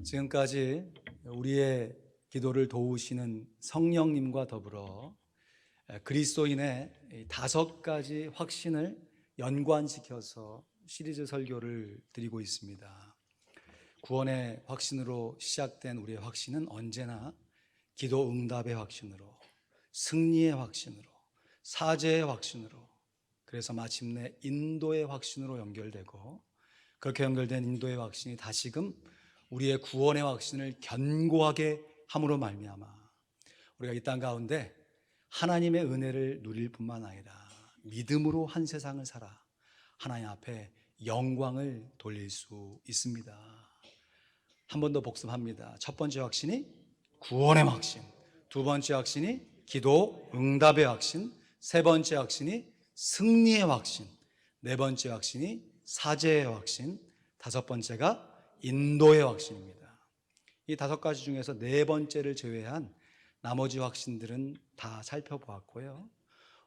지금까지 우리의 기도를 도우시는 성령님과 더불어 그리스도인의 5가지 확신을 연관시켜서 시리즈 설교를 드리고 있습니다. 구원의 확신으로 시작된 우리의 확신은 언제나 기도 응답의 확신으로, 승리의 확신으로, 사죄의 확신으로, 그래서 마침내 인도의 확신으로 연결되고, 그렇게 연결된 인도의 확신이 다시금 우리의 구원의 확신을 견고하게 함으로 말미암아 우리가 이 땅 가운데 하나님의 은혜를 누릴 뿐만 아니라 믿음으로 한 세상을 살아 하나님 앞에 영광을 돌릴 수 있습니다. 한 번 더 복습합니다. 첫 번째 확신이 구원의 확신, 두 번째 확신이 기도 응답의 확신, 세 번째 확신이 승리의 확신, 네 번째 확신이 사죄의 확신, 다섯 번째가 인도의 확신입니다. 이 5가지 중에서 네 번째를 제외한 나머지 확신들은 다 살펴보았고요.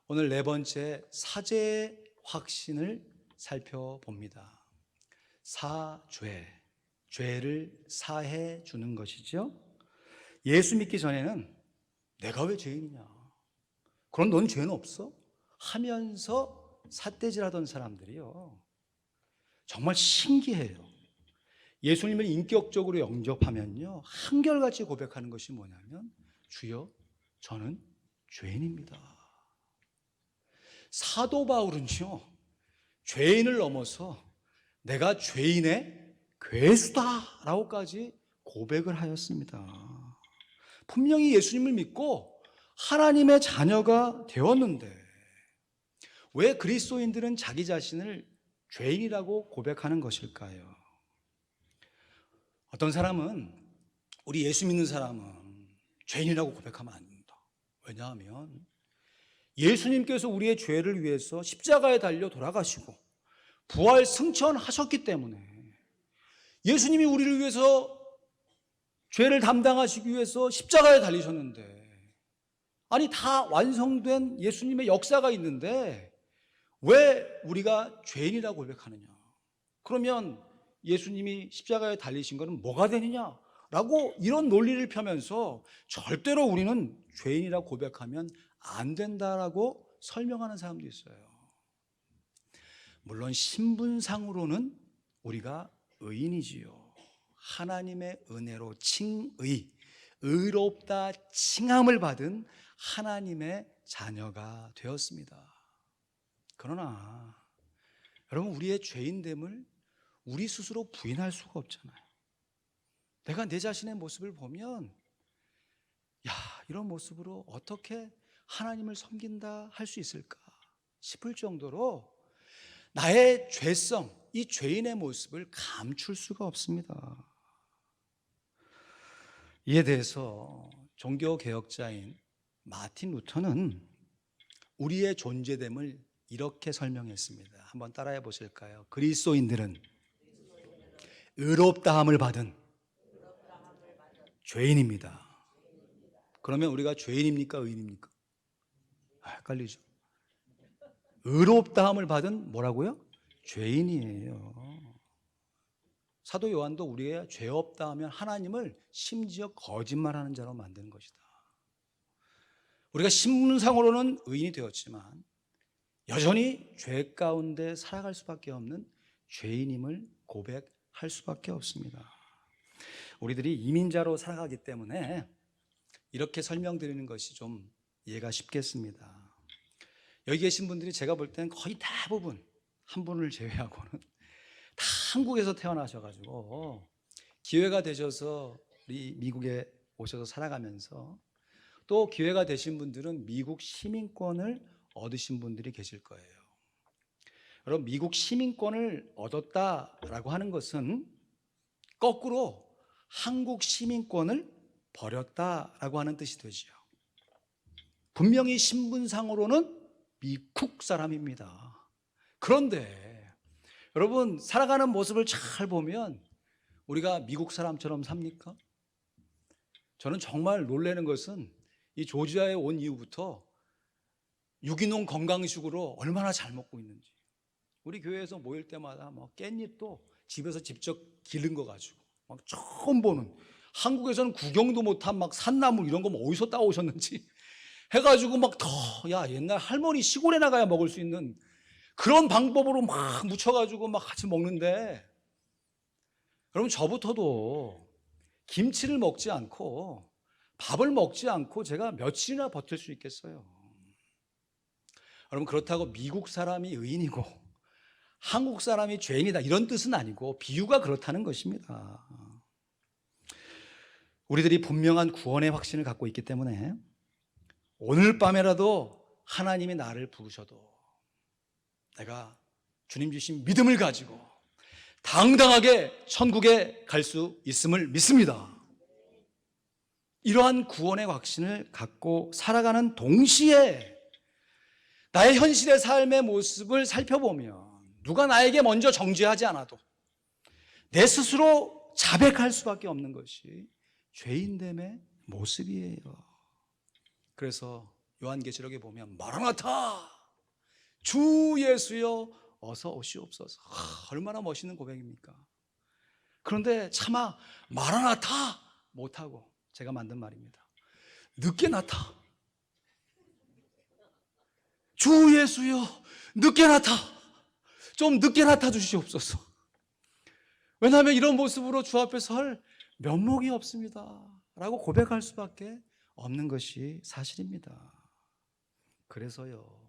오늘 네 번째 사죄의 확신을 살펴봅니다. 사죄, 죄를 사해 주는 것이죠. 예수 믿기 전에는 내가 왜 죄인이냐, 그럼 넌 죄는 없어? 하면서 삿대질하던 사람들이요, 정말 신기해요. 예수님을 인격적으로 영접하면요, 한결같이 고백하는 것이 뭐냐면, 주여, 저는 죄인입니다. 사도 바울은요, 죄인을 넘어서 내가 죄인의 괴수다라고까지 고백을 하였습니다. 분명히 예수님을 믿고 하나님의 자녀가 되었는데 왜 그리스도인들은 자기 자신을 죄인이라고 고백하는 것일까요? 어떤 사람은, 우리 예수 믿는 사람은 죄인이라고 고백하면 안 된다. 왜냐하면 예수님께서 우리의 죄를 위해서 십자가에 달려 돌아가시고 부활 승천하셨기 때문에, 예수님이 우리를 위해서 죄를 담당하시기 위해서 십자가에 달리셨는데, 아니 다 완성된 예수님의 역사가 있는데 왜 우리가 죄인이라고 고백하느냐? 그러면 예수님이 십자가에 달리신 것은 뭐가 되느냐라고 이런 논리를 펴면서 절대로 우리는 죄인이라고 고백하면 안 된다라고 설명하는 사람도 있어요. 물론 신분상으로는 우리가 의인이지요. 하나님의 은혜로 칭의, 의롭다 칭함을 받은 하나님의 자녀가 되었습니다. 그러나 여러분, 우리의 죄인됨을 우리 스스로 부인할 수가 없잖아요. 내가 내 자신의 모습을 보면, 야, 이런 모습으로 어떻게 하나님을 섬긴다 할 수 있을까 싶을 정도로 나의 죄성, 이 죄인의 모습을 감출 수가 없습니다. 이에 대해서 종교개혁자인 마틴 루터는 우리의 존재됨을 이렇게 설명했습니다. 한번 따라해 보실까요? 그리스도인들은 의롭다함을 받은 죄인입니다. 그러면 우리가 죄인입니까? 의인입니까? 헷갈리죠. 의롭다함을 받은 뭐라고요? 죄인이에요. 사도 요한도 우리가 죄 없다 하면 하나님을 심지어 거짓말하는 자로 만드는 것이다. 우리가 신분상으로는 의인이 되었지만 여전히 죄 가운데 살아갈 수밖에 없는 죄인임을 고백할 수밖에 없습니다. 우리들이 이민자로 살아가기 때문에 이렇게 설명드리는 것이 좀 이해가 쉽겠습니다. 여기 계신 분들이 제가 볼 때는 거의 대부분, 한 분을 제외하고는 다 한국에서 태어나셔가지고 기회가 되셔서 우리 미국에 오셔서 살아가면서, 또 기회가 되신 분들은 미국 시민권을 얻으신 분들이 계실 거예요. 여러분, 미국 시민권을 얻었다라고 하는 것은 거꾸로 한국 시민권을 버렸다라고 하는 뜻이 되죠. 분명히 신분상으로는 미국 사람입니다. 그런데 여러분, 살아가는 모습을 잘 보면 우리가 미국 사람처럼 삽니까? 저는 정말 놀라는 것은 이 조지아에 온 이후부터 유기농 건강식으로 얼마나 잘 먹고 있는지. 우리 교회에서 모일 때마다 뭐 깻잎도 집에서 직접 기른 거 가지고 막 처음 보는, 한국에서는 구경도 못한 막 산나물 이런 거 뭐 어디서 따오셨는지 해가지고 막 야, 옛날 할머니 시골에 나가야 먹을 수 있는 그런 방법으로 막 묻혀가지고 막 같이 먹는데, 여러분 저부터도 김치를 먹지 않고 밥을 먹지 않고 제가 며칠이나 버틸 수 있겠어요? 여러분 그렇다고 미국 사람이 의인이고 한국 사람이 죄인이다 이런 뜻은 아니고 비유가 그렇다는 것입니다. 우리들이 분명한 구원의 확신을 갖고 있기 때문에 오늘 밤에라도 하나님이 나를 부르셔도 내가 주님 주신 믿음을 가지고 당당하게 천국에 갈 수 있음을 믿습니다. 이러한 구원의 확신을 갖고 살아가는 동시에 나의 현실의 삶의 모습을 살펴보면 누가 나에게 먼저 정죄하지 않아도 내 스스로 자백할 수밖에 없는 것이 죄인됨의 모습이에요. 그래서 요한계시록에 보면 마라나타 주 예수여 어서 오시옵소서. 얼마나 멋있는 고백입니까? 그런데 차마 마라나타 못하고 제가 만든 말입니다. 늦게 나타. 주 예수여 늦게 나타. 좀 늦게 나타 주시옵소서. 왜냐하면 이런 모습으로 주 앞에 설 면목이 없습니다 라고 고백할 수밖에 없는 것이 사실입니다. 그래서요,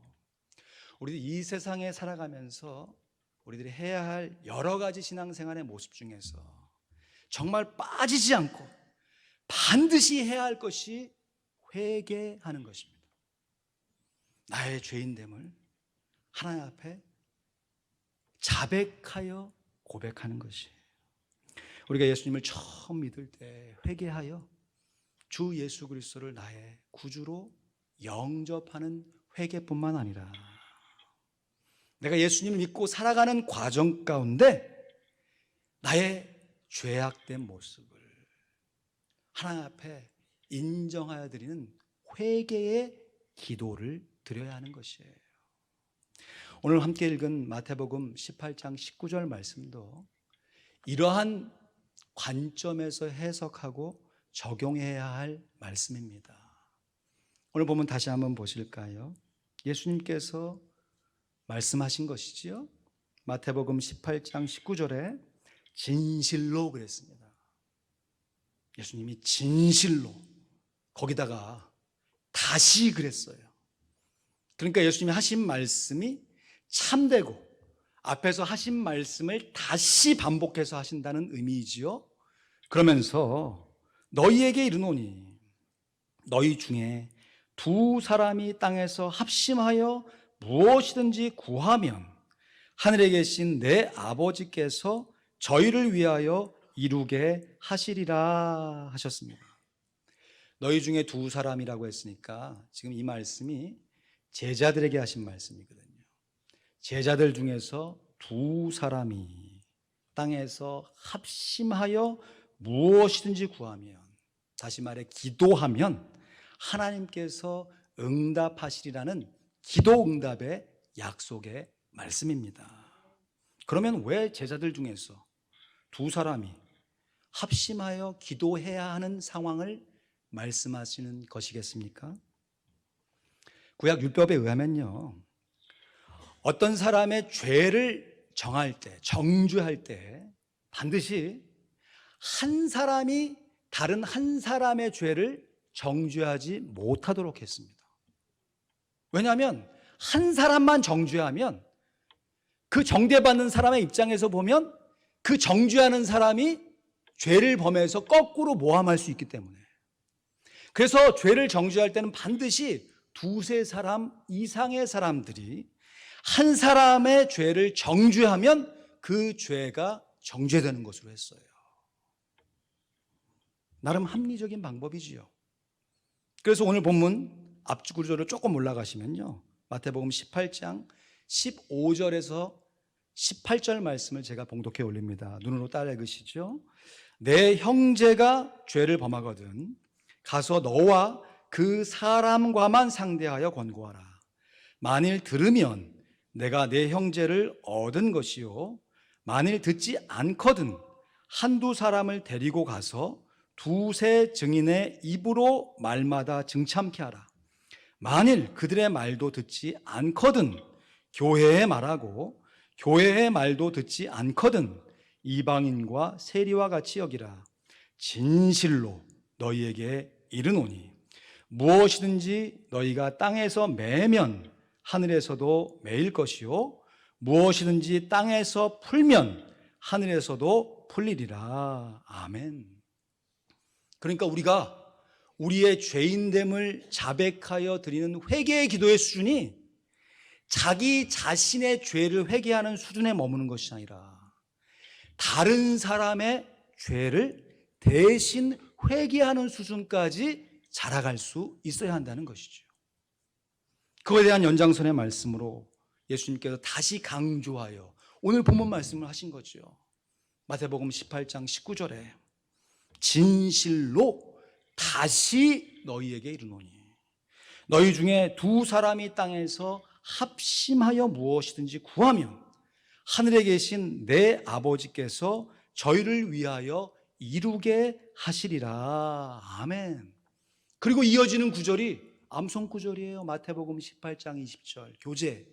우리들 이 세상에 살아가면서 우리들이 해야 할 여러 가지 신앙생활의 모습 중에서 정말 빠지지 않고 반드시 해야 할 것이 회개하는 것입니다. 나의 죄인됨을 하나님 앞에 자백하여 고백하는 것이에요. 우리가 예수님을 처음 믿을 때 회개하여 주 예수 그리스도를 나의 구주로 영접하는 회개뿐만 아니라 내가 예수님을 믿고 살아가는 과정 가운데 나의 죄악된 모습을 하나님 앞에 인정하여 드리는 회개의 기도를 드려야 하는 것이에요. 오늘 함께 읽은 마태복음 18장 19절 말씀도 이러한 관점에서 해석하고 적용해야 할 말씀입니다. 오늘 보면 다시 한번 보실까요? 예수님께서 말씀하신 것이지요. 마태복음 18장 19절에 진실로 그랬습니다. 예수님이 진실로 거기다가 다시 그랬어요. 그러니까 예수님이 하신 말씀이 참되고 앞에서 하신 말씀을 다시 반복해서 하신다는 의미이지요. 그러면서 너희에게 이르노니 너희 중에 두 사람이 땅에서 합심하여 무엇이든지 구하면 하늘에 계신 내 아버지께서 저희를 위하여 이루게 하시리라 하셨습니다. 너희 중에 두 사람이라고 했으니까 지금 이 말씀이 제자들에게 하신 말씀이거든요. 제자들 중에서 두 사람이 땅에서 합심하여 무엇이든지 구하면, 다시 말해 기도하면 하나님께서 응답하시리라는 기도 응답의 약속의 말씀입니다. 그러면 왜 제자들 중에서 두 사람이 합심하여 기도해야 하는 상황을 말씀하시는 것이겠습니까? 구약 율법에 의하면요, 어떤 사람의 죄를 정할 때, 정죄할 때 반드시 한 사람이 다른 한 사람의 죄를 정죄하지 못하도록 했습니다. 왜냐하면 한 사람만 정죄하면 그 정죄받는 사람의 입장에서 보면 그 정죄하는 사람이 죄를 범해서 거꾸로 모함할 수 있기 때문에, 그래서 죄를 정죄할 때는 반드시 두세 사람 이상의 사람들이 한 사람의 죄를 정죄하면 그 죄가 정죄되는 것으로 했어요. 나름 합리적인 방법이지요. 그래서 오늘 본문 앞 구절로 조금 올라가시면요, 마태복음 18장 15절에서 18절 말씀을 제가 봉독해 올립니다. 눈으로 따라 읽으시죠. 내 형제가 죄를 범하거든 가서 너와 그 사람과만 상대하여 권고하라. 만일 들으면 내가 내 형제를 얻은 것이요 만일 듣지 않거든 한두 사람을 데리고 가서 두세 증인의 입으로 말마다 증참케 하라. 만일 그들의 말도 듣지 않거든 교회에 말하고 교회의 말도 듣지 않거든 이방인과 세리와 같이 여기라. 진실로 너희에게 이르노니 무엇이든지 너희가 땅에서 매면 하늘에서도 매일 것이요 무엇이든지 땅에서 풀면 하늘에서도 풀리리라. 아멘. 그러니까 우리가 우리의 죄인됨을 자백하여 드리는 회개의 기도의 수준이 자기 자신의 죄를 회개하는 수준에 머무는 것이 아니라 다른 사람의 죄를 대신 회개하는 수준까지 자라갈 수 있어야 한다는 것이죠. 그거에 대한 연장선의 말씀으로 예수님께서 다시 강조하여 오늘 본문 말씀을 하신 거죠. 마태복음 18장 19절에 진실로 다시 너희에게 이르노니 너희 중에 두 사람이 땅에서 합심하여 무엇이든지 구하면 하늘에 계신 내 아버지께서 저희를 위하여 이루게 하시리라. 아멘. 그리고 이어지는 구절이 암송 구절이에요. 마태복음 18장 20절 교재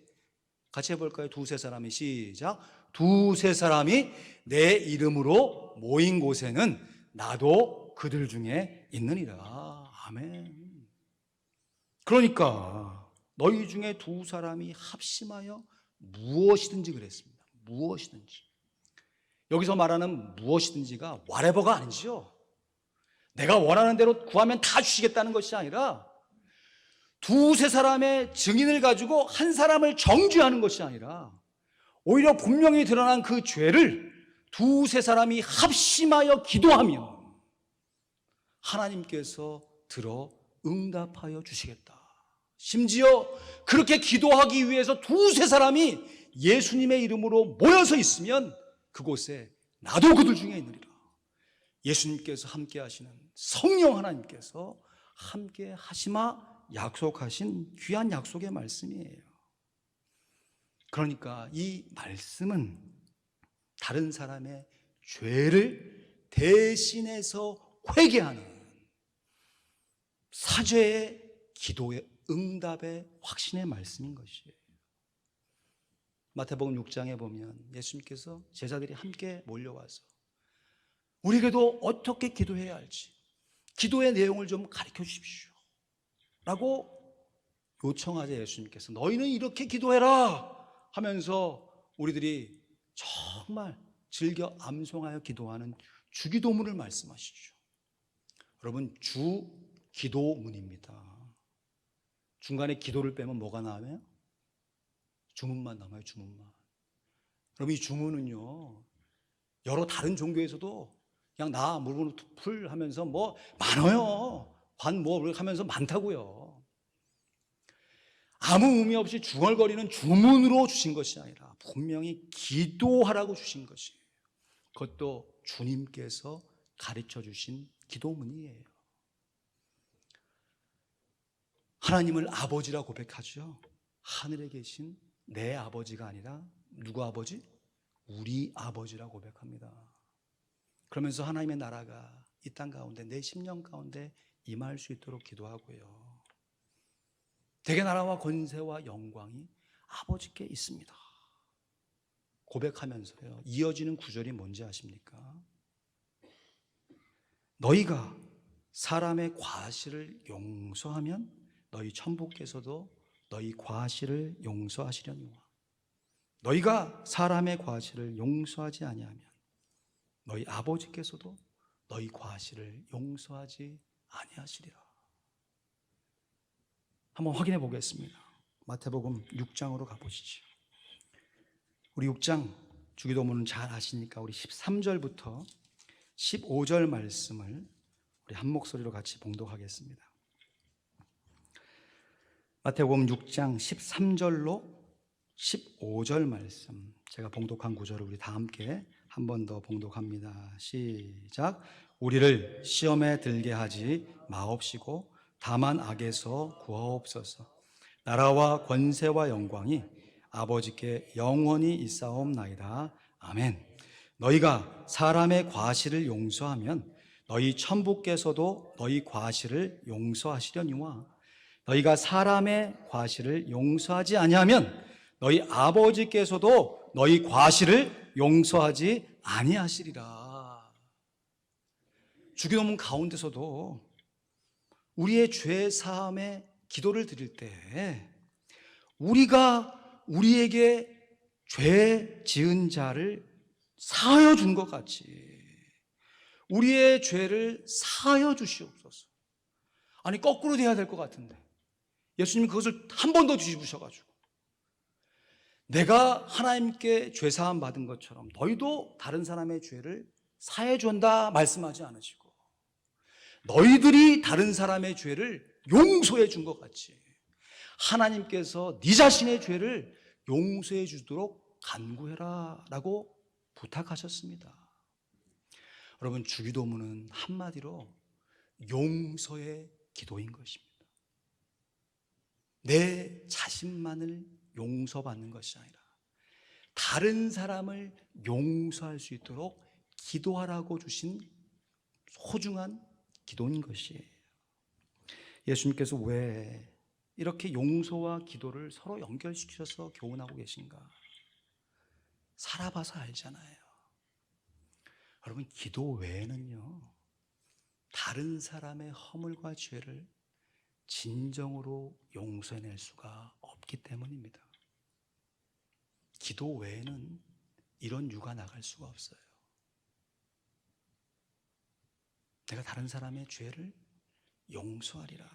같이 해볼까요? 두세 사람이 시작. 두세 사람이 내 이름으로 모인 곳에는 나도 그들 중에 있느니라. 아멘. 그러니까 너희 중에 두 사람이 합심하여 무엇이든지 그랬습니다. 무엇이든지. 여기서 말하는 무엇이든지가 whatever가 아니죠. 내가 원하는 대로 구하면 다 주시겠다는 것이 아니라 두세 사람의 증인을 가지고 한 사람을 정죄하는 것이 아니라 오히려 분명히 드러난 그 죄를 두세 사람이 합심하여 기도하면 하나님께서 들어 응답하여 주시겠다. 심지어 그렇게 기도하기 위해서 두세 사람이 예수님의 이름으로 모여서 있으면 그곳에 나도 그들 중에 있느니라. 예수님께서 함께 하시는 성령 하나님께서 함께 하시마 약속하신 귀한 약속의 말씀이에요. 그러니까 이 말씀은 다른 사람의 죄를 대신해서 회개하는 사죄의 기도의 응답의 확신의 말씀인 것이에요. 마태복음 6장에 보면 예수님께서 제자들이 함께 몰려와서 우리에게도 어떻게 기도해야 할지 기도의 내용을 좀 가르쳐 주십시오 라고 요청하자 예수님께서 너희는 이렇게 기도해라 하면서 우리들이 정말 즐겨 암송하여 기도하는 주기도문을 말씀하시죠. 여러분 주기도문입니다. 중간에 기도를 빼면 뭐가 나와요? 주문만 남아요. 주문만. 여러분 이 주문은요 여러 다른 종교에서도 그냥 나 물건 풀 하면서 뭐 많아요. 관 뭐 하면서 많다고요. 아무 의미 없이 중얼거리는 주문으로 주신 것이 아니라 분명히 기도하라고 주신 것이에요. 그것도 주님께서 가르쳐 주신 기도문이에요. 하나님을 아버지라 고백하죠. 하늘에 계신 내 아버지가 아니라 누구 아버지? 우리 아버지라 고백합니다. 그러면서 하나님의 나라가 이 땅 가운데 내 심령 가운데 임할 수 있도록 기도하고요. 대개 나라와 권세와 영광이 아버지께 있습니다. 고백하면서요. 이어지는 구절이 뭔지 아십니까? 너희가 사람의 과실을 용서하면 너희 천부께서도 너희 과실을 용서하시려니와 너희가 사람의 과실을 용서하지 아니하면 너희 아버지께서도 너희 과실을 용서하지 아니하시리라. 한번 확인해 보겠습니다. 마태복음 6장으로 가보시죠. 우리 6장 주기도문은 잘 아시니까 우리 13절부터 15절 말씀을 우리 한 목소리로 같이 봉독하겠습니다. 마태복음 6장 13절로 15절 말씀 제가 봉독한 구절을 우리 다 함께 한 번 더 봉독합니다. 시작. 우리를 시험에 들게 하지 마옵시고 다만 악에서 구하옵소서. 나라와 권세와 영광이 아버지께 영원히 있사옵나이다. 아멘. 너희가 사람의 과실을 용서하면 너희 천부께서도 너희 과실을 용서하시려니와 너희가 사람의 과실을 용서하지 아니하면 너희 아버지께서도 너희 과실을 용서하지 아니하시리라. 주기도문 가운데서도 우리의 죄 사함의 기도를 드릴 때 우리가 우리에게 죄 지은 자를 사하여 준 것 같이 우리의 죄를 사하여 주시옵소서. 아니 거꾸로 돼야 될 것 같은데 예수님이 그것을 한 번 더 뒤집으셔가지고 내가 하나님께 죄 사함 받은 것처럼 너희도 다른 사람의 죄를 사해 준다 말씀하지 않으시고 너희들이 다른 사람의 죄를 용서해 준 것 같이 하나님께서 네 자신의 죄를 용서해 주도록 간구해라 라고 부탁하셨습니다. 여러분, 주기도문은 한마디로 용서의 기도인 것입니다. 내 자신만을 용서받는 것이 아니라 다른 사람을 용서할 수 있도록 기도하라고 주신 소중한 기도인 것이에요. 예수님께서 왜 이렇게 용서와 기도를 서로 연결시켜서 교훈하고 계신가? 살아봐서 알잖아요. 여러분, 기도 외에는요, 다른 사람의 허물과 죄를 진정으로 용서해낼 수가 없기 때문입니다. 기도 외에는 이런 유가 나갈 수가 없어요. 내가 다른 사람의 죄를 용서하리라.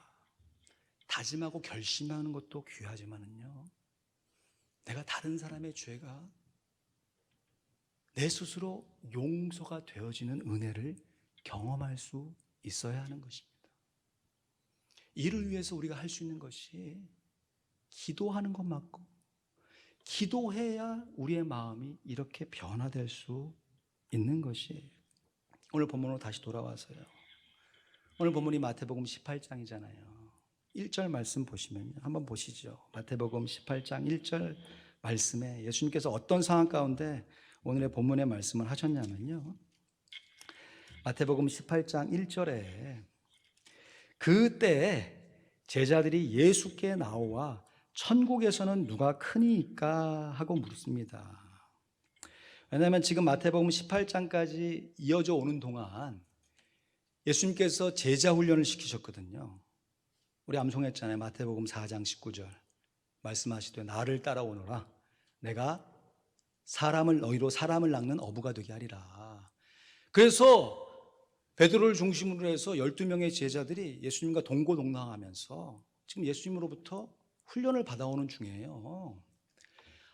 다짐하고 결심하는 것도 귀하지만은요, 내가 다른 사람의 죄가 내 스스로 용서가 되어지는 은혜를 경험할 수 있어야 하는 것입니다. 이를 위해서 우리가 할 수 있는 것이 기도하는 것 맞고, 기도해야 우리의 마음이 이렇게 변화될 수 있는 것이에요. 오늘 본문으로 다시 돌아와서요, 오늘 본문이 마태복음 18장이잖아요 1절 말씀 보시면 한번 보시죠. 마태복음 18장 1절 말씀에 예수님께서 어떤 상황 가운데 오늘의 본문의 말씀을 하셨냐면요, 마태복음 18장 1절에 그때 제자들이 예수께 나와 천국에서는 누가 크니까 하고 물었습니다. 왜냐하면 지금 마태복음 18장까지 이어져 오는 동안 예수님께서 제자 훈련을 시키셨거든요. 우리 암송했잖아요. 마태복음 4장 19절 말씀하시되 나를 따라오너라 내가 너희로 사람을 낚는 어부가 되게 하리라. 그래서 베드로를 중심으로 해서 12명의 제자들이 예수님과 동고동락하면서 지금 예수님으로부터 훈련을 받아오는 중이에요.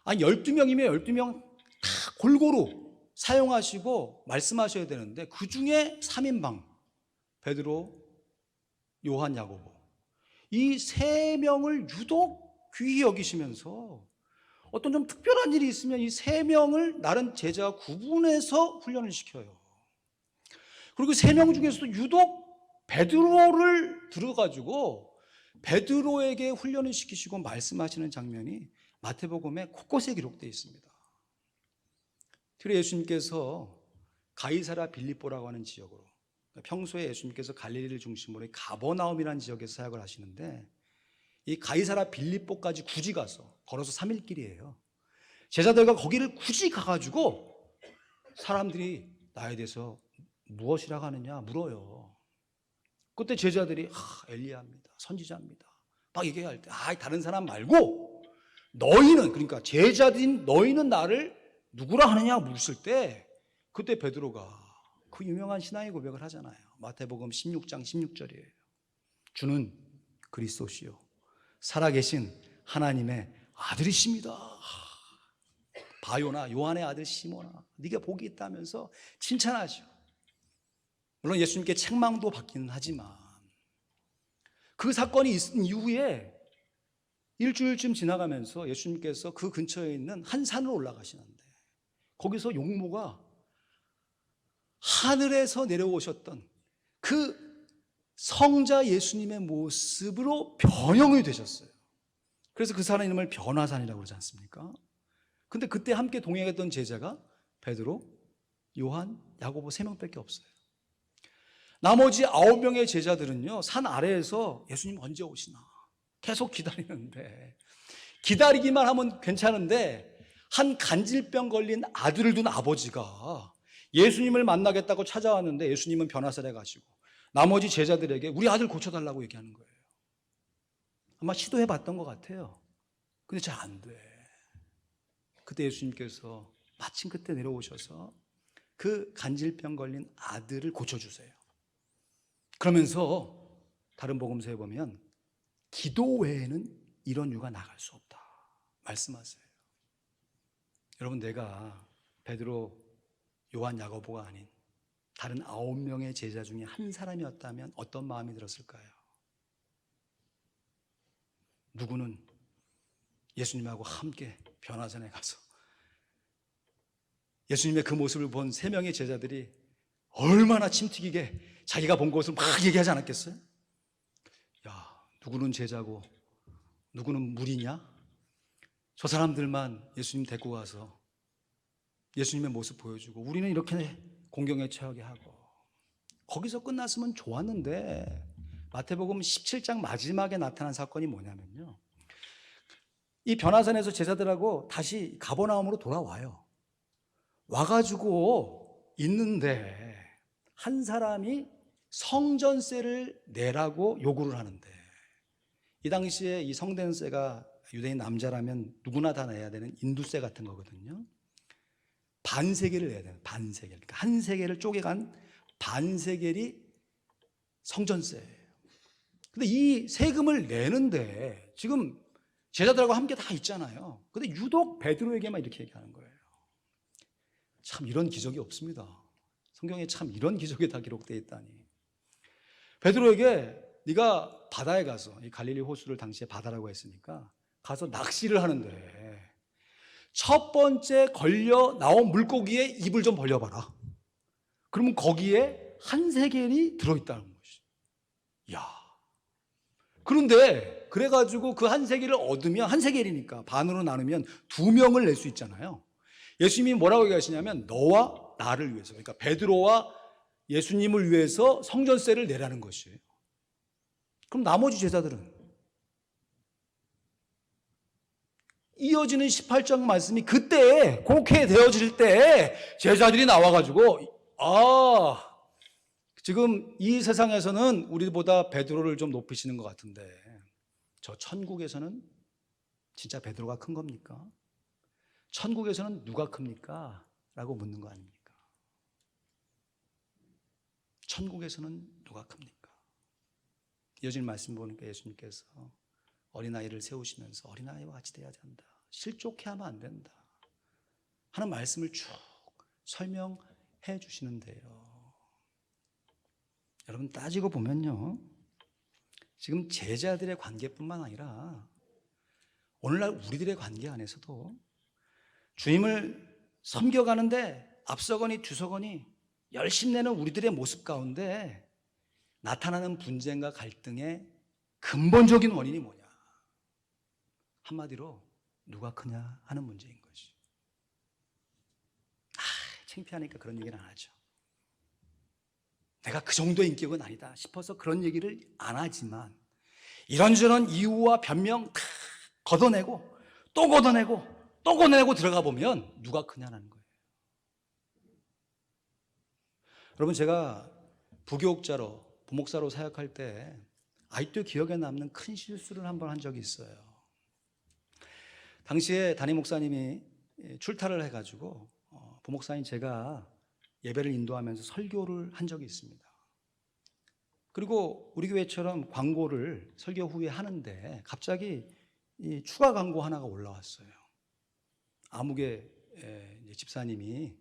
아니 12명이면 12명 다 골고루 사용하시고 말씀하셔야 되는데 그 중에 3인방 베드로, 요한, 야고보 이 3명을 유독 귀히 여기시면서 어떤 좀 특별한 일이 있으면 이 3명을 다른 제자와 구분해서 훈련을 시켜요. 그리고 3명 중에서도 유독 베드로를 들어가지고 베드로에게 훈련을 시키시고 말씀하시는 장면이 마태복음에 곳곳에 기록되어 있습니다. 특히 예수님께서 가이사랴 빌립보라고 하는 지역으로, 평소에 예수님께서 갈릴리를 중심으로 가버나움이라는 지역에서 사역을 하시는데 이 가이사랴 빌립보까지 굳이 가서 걸어서 3일 길이에요. 제자들과 거기를 굳이 가가지고 사람들이 나에 대해서 무엇이라고 하느냐 물어요. 그때 제자들이 엘리야입니다, 선지자입니다 막 얘기할 때 다른 사람 말고 너희는, 그러니까 제자들인 너희는 나를 누구라 하느냐 물으실 때 그때 베드로가 그 유명한 신앙의 고백을 하잖아요. 마태복음 16장 16절이에요. 주는 그리스도시요 살아계신 하나님의 아들이십니다. 바요나 요한의 아들 시몬아 네가 복이 있다면서 칭찬하죠. 물론 예수님께 책망도 받기는 하지만 그 사건이 있은 이후에 일주일쯤 지나가면서 예수님께서 그 근처에 있는 한 산으로 올라가시는데 거기서 용모가 하늘에서 내려오셨던 그 성자 예수님의 모습으로 변형이 되셨어요. 그래서 그 산의 이름을 변화산이라고 그러지 않습니까? 근데 그때 함께 동행했던 제자가 베드로, 요한, 야고보 3명밖에 없어요. 나머지 9명의 제자들은요, 산 아래에서 예수님 언제 오시나 계속 기다리는데, 기다리기만 하면 괜찮은데 한 간질병 걸린 아들을 둔 아버지가 예수님을 만나겠다고 찾아왔는데 예수님은 변화살에 가시고 나머지 제자들에게 우리 아들 고쳐달라고 얘기하는 거예요. 아마 시도해봤던 것 같아요. 근데 잘 안 돼. 그때 예수님께서 마침 그때 내려오셔서 그 간질병 걸린 아들을 고쳐주세요. 그러면서 다른 복음서에 보면 기도 외에는 이런 유가 나갈 수 없다 말씀하세요. 여러분, 내가 베드로, 요한, 야고보가 아닌 다른 9명의 제자 중에 한 사람이었다면 어떤 마음이 들었을까요? 누구는 예수님하고 함께 변화산에 가서 예수님의 그 모습을 본 3명의 제자들이 얼마나 침튀기게 자기가 본 것을 막 얘기하지 않았겠어요? 야, 누구는 제자고 누구는 무리냐? 저 사람들만 예수님 데리고 가서 예수님의 모습 보여주고 우리는 이렇게 공경에 처하게 하고. 거기서 끝났으면 좋았는데 마태복음 17장 마지막에 나타난 사건이 뭐냐면요, 이 변화산에서 제자들하고 다시 가버나움으로 돌아와요. 와가지고 있는데 한 사람이 성전세를 내라고 요구를 하는데, 이 당시에 이 성전세가 유대인 남자라면 누구나 다 내야 되는 인두세 같은 거거든요. 반세겔을 내야 돼요. 반세겔. 그러니까 한 세겔을 쪼개간 반세겔이 성전세예요. 근데 이 세금을 내는데 지금 제자들하고 함께 다 있잖아요. 근데 유독 베드로에게만 이렇게 얘기하는 거예요. 참 이런 기적이 없습니다. 성경에 참 이런 기적이 다 기록되어 있다니. 베드로에게 네가 바다에 가서, 이 갈릴리 호수를 당시에 바다라고 했으니까 가서 낚시를 하는데 첫 번째 걸려 나온 물고기에 입을 좀 벌려봐라. 그러면 거기에 한 세겔이 들어있다는 것이. 야. 그런데 그래가지고 그 한 세겔을 얻으면, 한 세겔이니까 반으로 나누면 2명을 낼 수 있잖아요. 예수님이 뭐라고 얘기하시냐면 너와 나를 위해서, 그러니까 베드로와 예수님을 위해서 성전세를 내라는 것이에요. 그럼 나머지 제자들은? 이어지는 18장 말씀이 그때 그렇게 되어질 때 제자들이 나와가지고 지금 이 세상에서는 우리보다 베드로를 좀 높이시는 것 같은데 저 천국에서는 진짜 베드로가 큰 겁니까? 천국에서는 누가 큽니까? 라고 묻는 거 아닙니까? 천국에서는 누가 큽니까? 이어진 말씀 보니까 예수님께서 어린아이를 세우시면서 어린아이와 같이 돼야지 한다, 실족해 하면 안 된다 하는 말씀을 쭉 설명해 주시는데요, 여러분 따지고 보면요, 지금 제자들의 관계뿐만 아니라 오늘날 우리들의 관계 안에서도 주님을 섬겨가는데 앞서거니 뒤서거니 열심내는 우리들의 모습 가운데 나타나는 분쟁과 갈등의 근본적인 원인이 뭐냐? 한마디로 누가 크냐 하는 문제인 것이. 창피하니까 그런 얘기는 안 하죠. 내가 그 정도의 인격은 아니다 싶어서 그런 얘기를 안 하지만 이런저런 이유와 변명 다 걷어내고 또 걷어내고 또 걷어내고 들어가 보면 누가 크냐는 거예요. 여러분, 제가 부교육자로 부목사로 사역할 때 아직도 기억에 남는 큰 실수를 한번 한 적이 있어요. 당시에 담임 목사님이 출타를 해가지고 부목사인 제가 예배를 인도하면서 설교를 한 적이 있습니다. 그리고 우리 교회처럼 광고를 설교 후에 하는데 갑자기 이 추가 광고 하나가 올라왔어요. 아무개 집사님이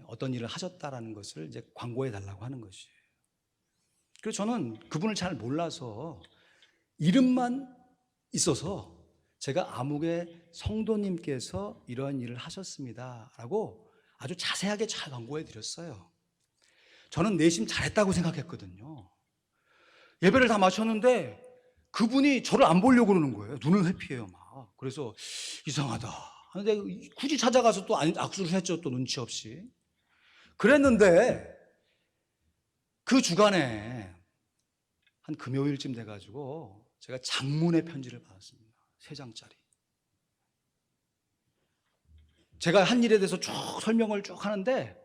어떤 일을 하셨다라는 것을 이제 광고해 달라고 하는 것이에요. 그래서 저는 그분을 잘 몰라서 이름만 있어서 제가 아무개 성도님께서 이런 일을 하셨습니다라고 아주 자세하게 잘 광고해 드렸어요. 저는 내심 잘했다고 생각했거든요. 예배를 다 마쳤는데 그분이 저를 안 보려고 그러는 거예요. 눈을 회피해요 막. 그래서 이상하다. 근데 굳이 찾아가서 또 악수를 했죠, 또 눈치 없이. 그랬는데 그 주간에 한 금요일쯤 돼가지고 제가 장문의 편지를 받았습니다. 3장짜리. 제가 한 일에 대해서 쭉 설명을 쭉 하는데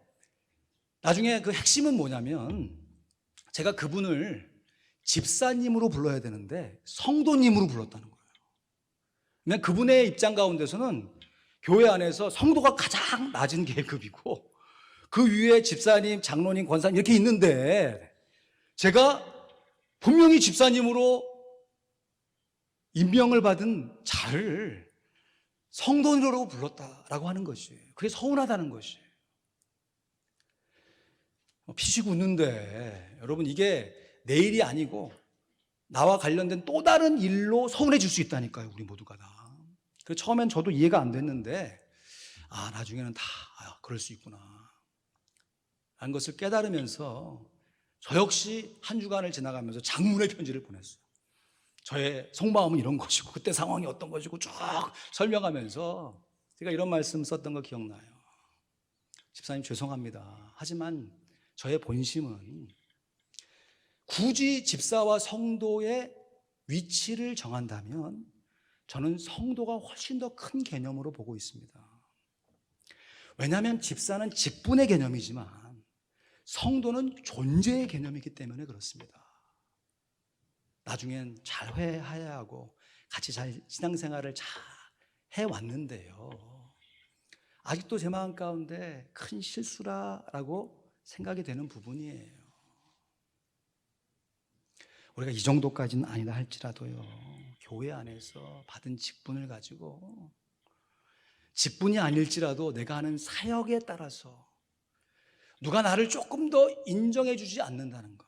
나중에 그 핵심은 뭐냐면 제가 그분을 집사님으로 불러야 되는데 성도님으로 불렀다는 거예요. 그냥 그분의 입장 가운데서는 교회 안에서 성도가 가장 낮은 계급이고 그 위에 집사님, 장로님, 권사님 이렇게 있는데 제가 분명히 집사님으로 임명을 받은 자를 성도님으로 불렀다라고 하는 것이에요. 그게 서운하다는 것이에요. 피식 웃는데 여러분 이게 내 일이 아니고 나와 관련된 또 다른 일로 서운해질 수 있다니까요. 우리 모두가 다. 그래서 처음엔 저도 이해가 안 됐는데 나중에는 다 그럴 수 있구나 라는 것을 깨달으면서 저 역시 한 주간을 지나가면서 장문의 편지를 보냈어요. 저의 속마음은 이런 것이고 그때 상황이 어떤 것이고 쭉 설명하면서 제가 이런 말씀 썼던 거 기억나요. 집사님 죄송합니다. 하지만 저의 본심은 굳이 집사와 성도의 위치를 정한다면 저는 성도가 훨씬 더 큰 개념으로 보고 있습니다. 왜냐하면 집사는 직분의 개념이지만 성도는 존재의 개념이기 때문에 그렇습니다. 나중엔 잘 회해야 하고 같이 잘 신앙생활을 잘 해왔는데요, 아직도 제 마음 가운데 큰 실수라고 생각이 되는 부분이에요. 우리가 이 정도까지는 아니다 할지라도요, 교회 안에서 받은 직분을 가지고 직분이 아닐지라도 내가 하는 사역에 따라서 누가 나를 조금 더 인정해 주지 않는다는 것,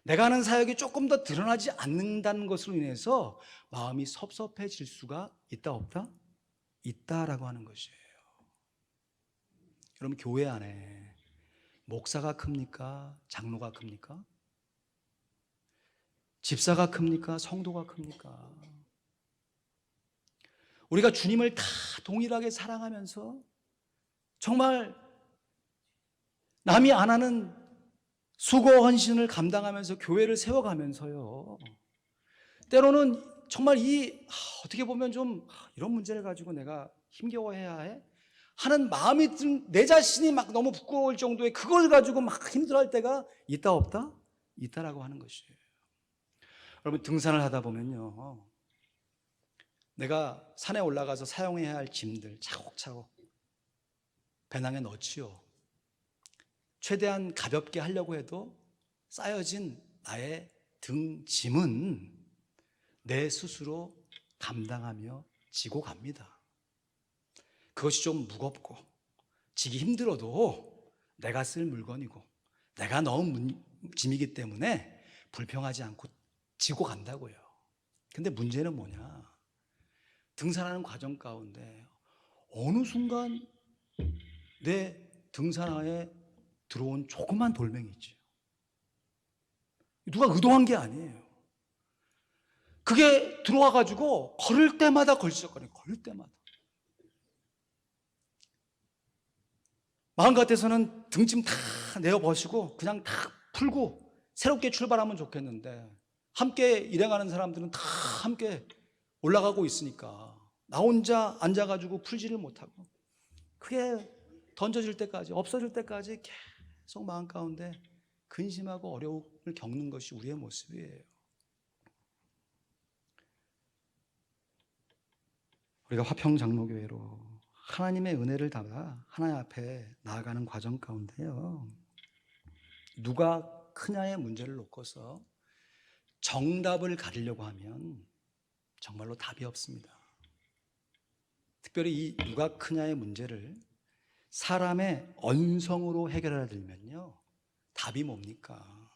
내가 하는 사역이 조금 더 드러나지 않는다는 것으로 인해서 마음이 섭섭해질 수가 있다 없다? 있다라고 하는 것이에요. 여러분 교회 안에 목사가 큽니까? 장로가 큽니까? 집사가 큽니까? 성도가 큽니까? 우리가 주님을 다 동일하게 사랑하면서 정말 남이 안 하는 수고 헌신을 감당하면서 교회를 세워가면서요, 때로는 정말 어떻게 보면 좀 이런 문제를 가지고 내가 힘겨워해야 해? 하는 마음이 든 내 자신이 막 너무 부끄러울 정도의 그걸 가지고 막 힘들어할 때가 있다 없다? 있다라고 하는 것이에요. 여러분 등산을 하다 보면요, 내가 산에 올라가서 사용해야 할 짐들 차곡차곡 배낭에 넣지요. 최대한 가볍게 하려고 해도 쌓여진 나의 등 짐은 내 스스로 감당하며 지고 갑니다. 그것이 좀 무겁고 지기 힘들어도 내가 쓸 물건이고 내가 넣은 짐이기 때문에 불평하지 않고 지고 간다고요. 근데 문제는 뭐냐, 등산하는 과정 가운데 어느 순간 내 등산화에 들어온 조그만 돌멩이 있죠. 누가 의도한 게 아니에요. 그게 들어와가지고 걸을 때마다 걸리적거려요. 걸을 때마다. 마음 같아서는 등짐 다 내어버리고 그냥 다 풀고 새롭게 출발하면 좋겠는데 함께 일행하는 사람들은 다 함께 올라가고 있으니까 나 혼자 앉아가지고 풀지를 못하고 그게 던져질 때까지, 없어질 때까지 계속 마음 가운데 근심하고 어려움을 겪는 것이 우리의 모습이에요. 우리가 화평장로교회로 하나님의 은혜를 받아 하나님 앞에 나아가는 과정 가운데요, 누가 크냐의 문제를 놓고서 정답을 가리려고 하면 정말로 답이 없습니다. 특별히 이 누가 크냐의 문제를 사람의 언성으로 해결하려 들면요, 답이 뭡니까?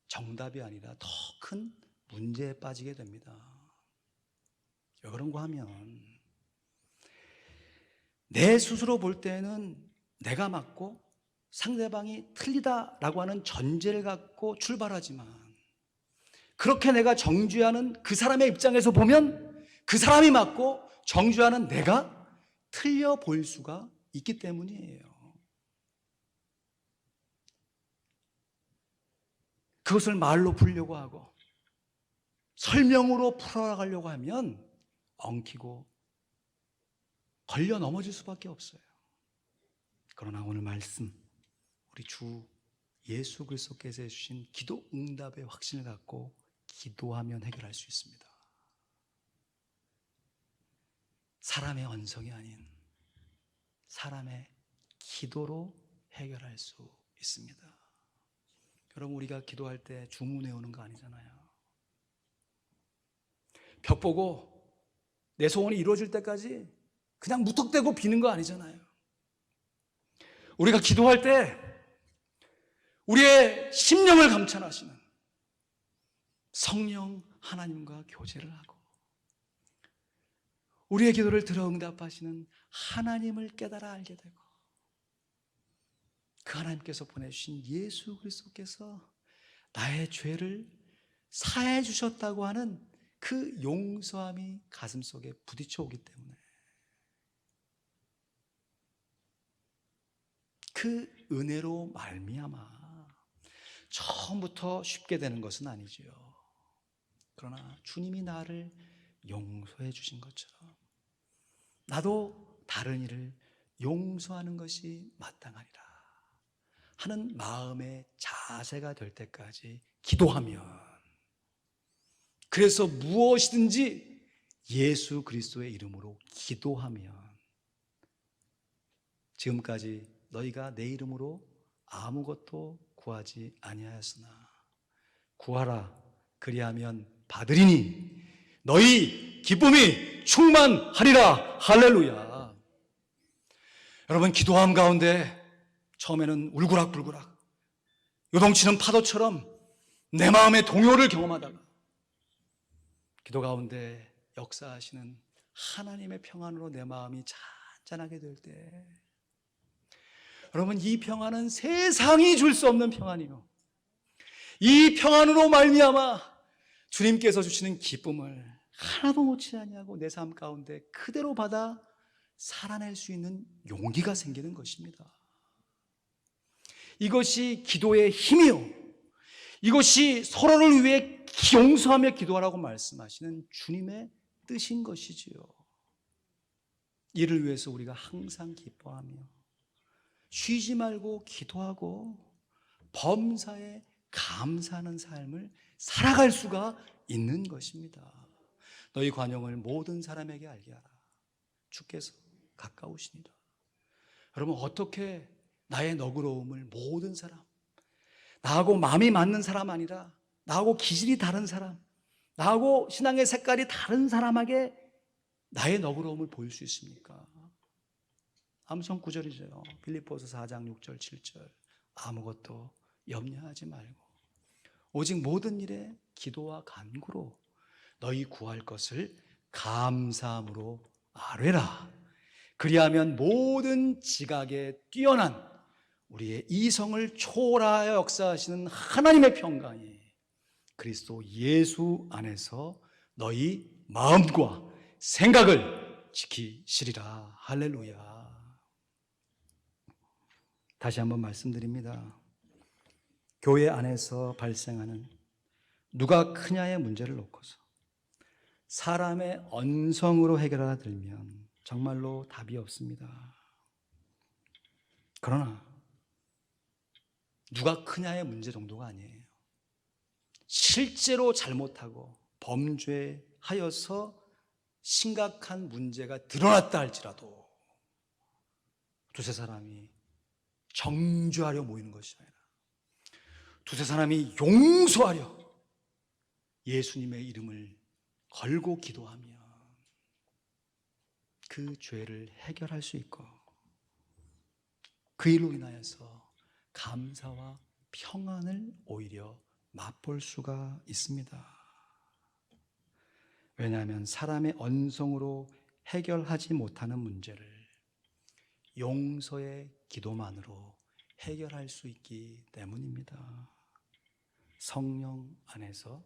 정답이 아니라 더 큰 문제에 빠지게 됩니다. 왜 그런가 하면 내 스스로 볼 때는 내가 맞고 상대방이 틀리다라고 하는 전제를 갖고 출발하지만 그렇게 내가 정죄하는 그 사람의 입장에서 보면 그 사람이 맞고 정죄하는 내가 틀려 보일 수가 있기 때문이에요. 그것을 말로 풀려고 하고 설명으로 풀어나가려고 하면 엉키고 걸려 넘어질 수밖에 없어요. 그러나 오늘 말씀, 우리 주 예수 그리스도께서 해주신 기도 응답의 확신을 갖고 기도하면 해결할 수 있습니다. 사람의 언성이 아닌 사람의 기도로 해결할 수 있습니다. 여러분, 우리가 기도할 때 주문해오는 거 아니잖아요. 벽 보고 내 소원이 이루어질 때까지 그냥 무턱대고 비는 거 아니잖아요. 우리가 기도할 때 우리의 심령을 감찰하시는 성령 하나님과 교제를 하고 우리의 기도를 들어 응답하시는 하나님을 깨달아 알게 되고 그 하나님께서 보내주신 예수 그리스도께서 나의 죄를 사해 주셨다고 하는 그 용서함이 가슴속에 부딪혀 오기 때문에 그 은혜로 말미암아 처음부터 쉽게 되는 것은 아니지요. 그러나 주님이 나를 용서해 주신 것처럼 나도 다른 이를 용서하는 것이 마땅하리라 하는 마음의 자세가 될 때까지 기도하면, 그래서 무엇이든지 예수 그리스도의 이름으로 기도하면, 지금까지 너희가 내 이름으로 아무것도 구하지 아니하였으나 구하라 그리하면 받으리니 너희 기쁨이 충만하리라. 할렐루야. 여러분, 기도함 가운데 처음에는 울그락불그락 요동치는 파도처럼 내 마음의 동요를 경험하다가 기도 가운데 역사하시는 하나님의 평안으로 내 마음이 잔잔하게 될 때, 여러분, 이 평안은 세상이 줄 수 없는 평안이요, 이 평안으로 말미암아 주님께서 주시는 기쁨을 하나도 놓지 아니하고 내 삶 가운데 그대로 받아 살아낼 수 있는 용기가 생기는 것입니다. 이것이 기도의 힘이요, 이것이 서로를 위해 용서하며 기도하라고 말씀하시는 주님의 뜻인 것이지요. 이를 위해서 우리가 항상 기뻐하며 쉬지 말고 기도하고 범사에 감사하는 삶을 살아갈 수가 있는 것입니다. 너희 관용을 모든 사람에게 알게 하라. 주께서 가까우시니라. 여러분, 어떻게 나의 너그러움을 모든 사람, 나하고 마음이 맞는 사람 아니라 나하고 기질이 다른 사람, 나하고 신앙의 색깔이 다른 사람에게 나의 너그러움을 보일 수 있습니까? 암송 9절이죠. 빌립보서 4장 6절 7절. 아무것도 염려하지 말고 오직 모든 일에 기도와 간구로 너희 구할 것을 감사함으로 아뢰라. 그리하면 모든 지각에 뛰어난 우리의 이성을 초월하여 역사하시는 하나님의 평강이 그리스도 예수 안에서 너희 마음과 생각을 지키시리라. 할렐루야. 다시 한번 말씀드립니다. 교회 안에서 발생하는 누가 크냐의 문제를 놓고서 사람의 언성으로 해결하려 들면 정말로 답이 없습니다. 그러나 누가 크냐의 문제 정도가 아니에요. 실제로 잘못하고 범죄하여서 심각한 문제가 드러났다 할지라도 두세 사람이 정죄하려 모이는 것이 아니라 두세 사람이 용서하려 예수님의 이름을 걸고 기도하면 그 죄를 해결할 수 있고 그 일로 인하여서 감사와 평안을 오히려 맛볼 수가 있습니다. 왜냐하면 사람의 언성으로 해결하지 못하는 문제를 용서의 기도만으로 해결할 수 있기 때문입니다. 성령 안에서,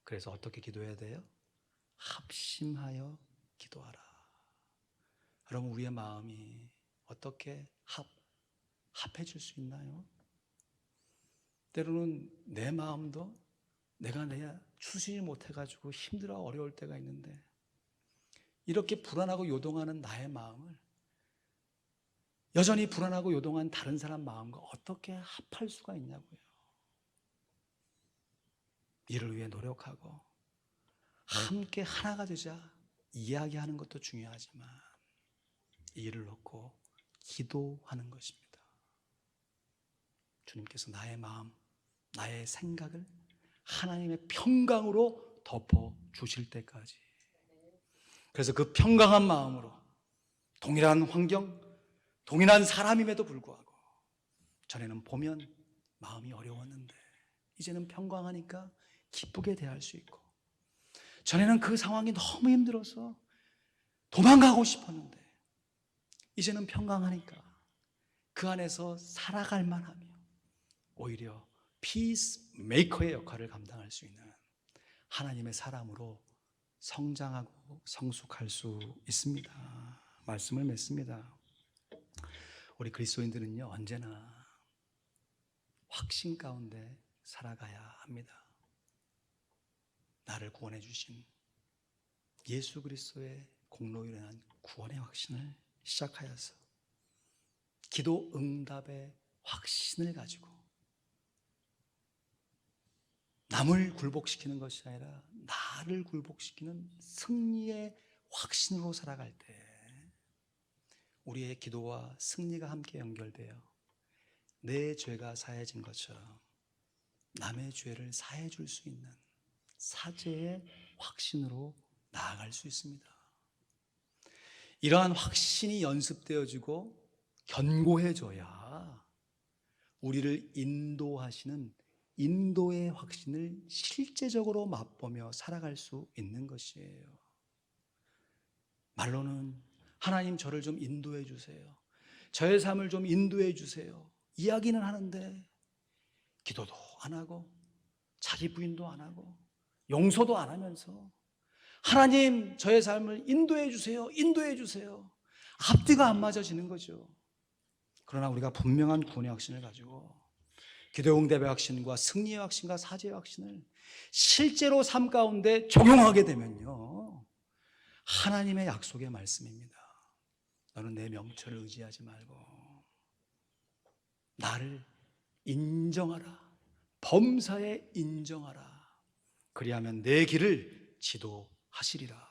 그래서 어떻게 기도해야 돼요? 합심하여 기도하라. 여러분, 우리의 마음이 어떻게 합해질 수 있나요? 때로는 내 마음도 내가 추스리지 못해가지고 힘들어 어려울 때가 있는데, 이렇게 불안하고 요동하는 나의 마음을 여전히 불안하고 요동한 다른 사람 마음과 어떻게 합할 수가 있냐고요. 이를 위해 노력하고 함께 하나가 되자 이야기하는 것도 중요하지만 이를 놓고 기도하는 것입니다. 주님께서 나의 마음, 나의 생각을 하나님의 평강으로 덮어 주실 때까지, 그래서 그 평강한 마음으로 동일한 환경, 동일한 사람임에도 불구하고, 전에는 보면 마음이 어려웠는데 이제는 평강하니까 기쁘게 대할 수 있고, 전에는 그 상황이 너무 힘들어서 도망가고 싶었는데 이제는 평강하니까 그 안에서 살아갈 만하며 오히려 피스메이커의 역할을 감당할 수 있는 하나님의 사람으로 성장하고 성숙할 수 있습니다. 말씀을 맺습니다. 우리 그리스도인들은요, 언제나 확신 가운데 살아가야 합니다. 나를 구원해 주신 예수 그리스도의 공로로 인한 구원의 확신을 시작하여서 기도 응답의 확신을 가지고 남을 굴복시키는 것이 아니라 나를 굴복시키는 승리의 확신으로 살아갈 때 우리의 기도와 승리가 함께 연결되어 내 죄가 사해진 것처럼 남의 죄를 사해 줄 수 있는 사죄의 확신으로 나아갈 수 있습니다. 이러한 확신이 연습되어지고 견고해져야 우리를 인도하시는 인도의 확신을 실제적으로 맛보며 살아갈 수 있는 것이에요. 말로는 하나님 저를 좀 인도해 주세요, 저의 삶을 좀 인도해 주세요 이야기는 하는데 기도도 안 하고 자기 부인도 안 하고 용서도 안 하면서 하나님 저의 삶을 인도해 주세요, 인도해 주세요, 앞뒤가 안 맞아지는 거죠. 그러나 우리가 분명한 구원의 확신을 가지고 기도 응답의 확신과 승리의 확신과 사죄의 확신을 실제로 삶 가운데 적용하게 되면요, 하나님의 약속의 말씀입니다. 너는 내 명철을 의지하지 말고 나를 인정하라, 범사에 인정하라. 그리하면 내 길을 지도하시리라.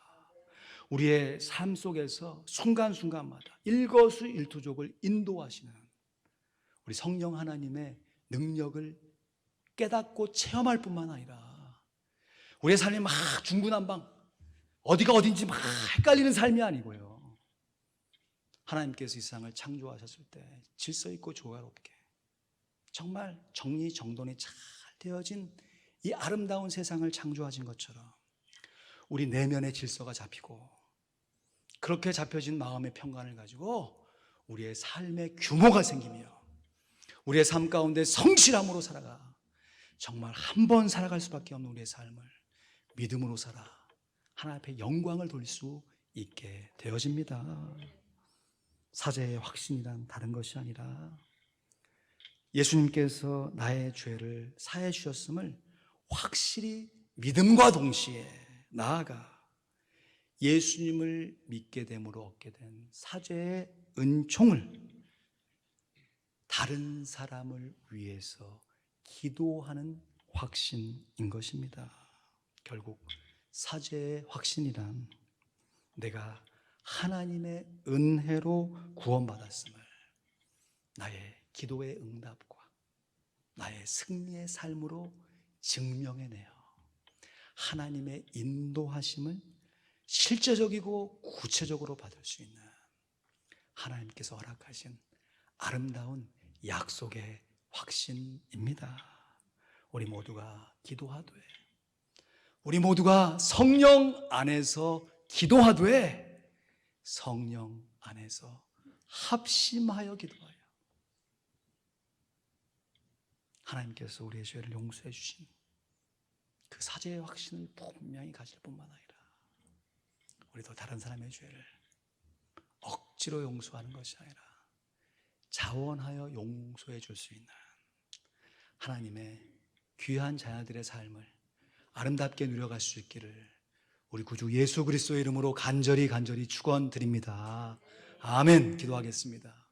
우리의 삶 속에서 순간순간마다 일거수일투족을 인도하시는 우리 성령 하나님의 능력을 깨닫고 체험할 뿐만 아니라 우리의 삶이 막 중구난방, 어디가 어딘지 막 헷갈리는 삶이 아니고요, 하나님께서 이 세상을 창조하셨을 때 질서 있고 조화롭게 정말 정리정돈이 잘 되어진 이 아름다운 세상을 창조하신 것처럼 우리 내면의 질서가 잡히고, 그렇게 잡혀진 마음의 평강을 가지고 우리의 삶의 규모가 생기며 우리의 삶 가운데 성실함으로 살아가 정말 한 번 살아갈 수밖에 없는 우리의 삶을 믿음으로 살아 하나님 앞에 영광을 돌릴 수 있게 되어집니다. 사죄의 확신이란 다른 것이 아니라 예수님께서 나의 죄를 사해 주셨음을 확실히 믿음과 동시에 나아가 예수님을 믿게 됨으로 얻게 된 사죄의 은총을 다른 사람을 위해서 기도하는 확신인 것입니다. 결국 사죄의 확신이란 내가 하나님의 은혜로 구원받았음을 나의 기도의 응답과 나의 승리의 삶으로 증명해내어 하나님의 인도하심을 실제적이고 구체적으로 받을 수 있는 하나님께서 허락하신 아름다운 약속의 확신입니다. 우리 모두가 기도하되, 우리 모두가 성령 안에서 기도하되 성령 안에서 합심하여 기도하여 하나님께서 우리의 죄를 용서해 주신 그 사죄의 확신을 분명히 가질 뿐만 아니라 우리도 다른 사람의 죄를 억지로 용서하는 것이 아니라 자원하여 용서해 줄 수 있는 하나님의 귀한 자녀들의 삶을 아름답게 누려갈 수 있기를 우리 구주 예수 그리스도의 이름으로 간절히 축원드립니다. 아멘. 기도하겠습니다.